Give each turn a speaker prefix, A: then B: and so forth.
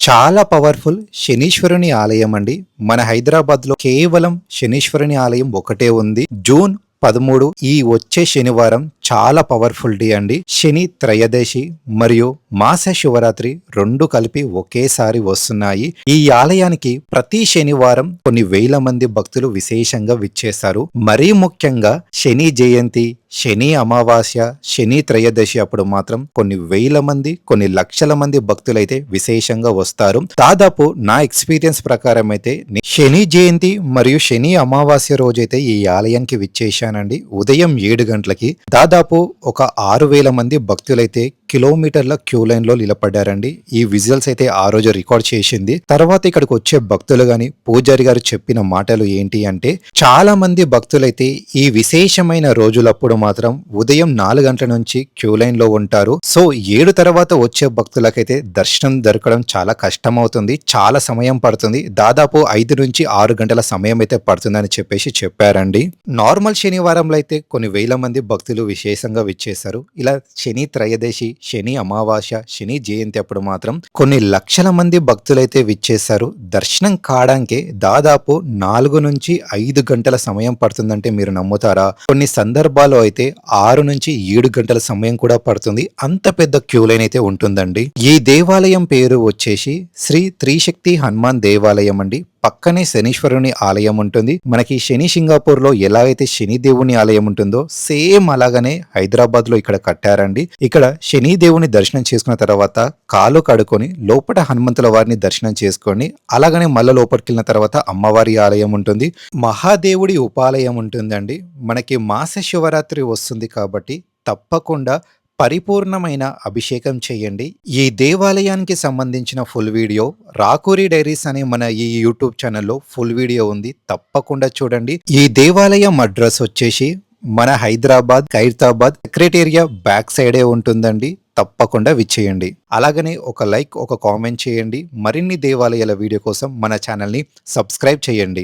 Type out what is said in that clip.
A: చాలా పవర్ఫుల్ శనీశ్వరుని ఆలయం అండి. మన హైదరాబాద్లో కేవలం శనీశ్వరుని ఆలయం ఒకటే ఉంది. జూన్ 13 ఈ వచ్చే శనివారం చాలా పవర్ఫుల్ డే అండి. శని త్రయోదశి మరియు మాస శివరాత్రి రెండు కలిపి ఒకేసారి వస్తున్నాయి. ఈ ఆలయానికి ప్రతి శనివారం కొన్ని వేల మంది భక్తులు విశేషంగా విచ్చేస్తారు. మరీ ముఖ్యంగా శని జయంతి, శని అమావాస్య, శని త్రయోదశి అప్పుడు మాత్రం కొన్ని వేల మంది, కొన్ని లక్షల మంది భక్తులైతే విశేషంగా వస్తారు. దాదాపు నా ఎక్స్పీరియన్స్ ప్రకారం అయితే శని జయంతి మరియు శని అమావాస్య రోజైతే ఈ ఆలయానికి విచ్చేశానండి. ఉదయం 7 గంటలకి దాదాపు ఒక 6,000 మంది భక్తులైతే కిలోమీటర్ల క్యూ లైన్ లో నిలబడ్డారండి. ఈ విజువల్స్ అయితే ఆ రోజు రికార్డ్ చేసింది. తర్వాత ఇక్కడికి వచ్చే భక్తులు గాని పూజారి గారు చెప్పిన మాటలు ఏంటి అంటే, చాలా మంది భక్తులైతే ఈ విశేషమైన రోజులప్పుడు మాత్రం ఉదయం 4 గంటల నుంచి క్యూ లైన్ లో ఉంటారు. సో 7 తర్వాత వచ్చే భక్తులకైతే దర్శనం దొరకడం చాలా కష్టం అవుతుంది, చాలా సమయం పడుతుంది. దాదాపు 5 నుంచి 6 గంటల సమయం అయితే పడుతుందని చెప్పారండి. నార్మల్ శనివారంలో అయితే కొన్ని వేల మంది భక్తులు విశేషంగా విచ్చేశారు. ఇలా శని త్రయోదశి, శని అమావాస్య, శని జయంతి అప్పుడు మాత్రం కొన్ని లక్షల మంది భక్తులైతే విచ్చేశారు. దర్శనం కావడానికి దాదాపు 4 నుంచి 5 గంటల సమయం పడుతుందంటే మీరు నమ్ముతారా? కొన్ని సందర్భాల్లో అయితే 6 నుంచి 7 గంటల సమయం కూడా పడుతుంది. అంత పెద్ద క్యూ లైన్ అయితే ఉంటుందండి. ఈ దేవాలయం పేరు వచ్చేసి శ్రీ త్రిశక్తి హనుమాన్ దేవాలయం అండి. పక్కనే శనీశ్వరుని ఆలయం ఉంటుంది. మనకి శని సింగాపూర్ లో ఎలా అయితే శని దేవుని ఆలయం ఉంటుందో సేమ్ అలాగనే హైదరాబాద్ లో ఇక్కడ కట్టారండి. ఇక్కడ శని దేవుని దర్శనం చేసుకున్న తర్వాత కాలు కడుకొని లోపల హనుమంతుల వారిని దర్శనం చేసుకొని అలాగనే మళ్ళీ లోపలికి వెళ్ళిన తర్వాత అమ్మవారి ఆలయం ఉంటుంది, మహాదేవుడి ఉపాలయం ఉంటుందండి. మనకి మాస శివరాత్రి వస్తుంది కాబట్టి తప్పకుండా పరిపూర్ణమైన అభిషేకం చేయండి. ఈ దేవాలయానికి సంబంధించిన ఫుల్ వీడియో రాకూరి డైరీస్ అనే మన ఈ యూట్యూబ్ ఛానల్లో ఫుల్ వీడియో ఉంది, తప్పకుండా చూడండి. ఈ దేవాలయం అడ్రస్ వచ్చేసి మన హైదరాబాద్ ఖైరతాబాద్ సెక్రటేరియా బ్యాక్ సైడే ఉంటుందండి. తప్పకుండా విచ్చేయండి. అలాగనే ఒక లైక్, ఒక కామెంట్ చేయండి. మరిన్ని దేవాలయాల వీడియో కోసం మన ఛానల్ని సబ్స్క్రైబ్ చేయండి.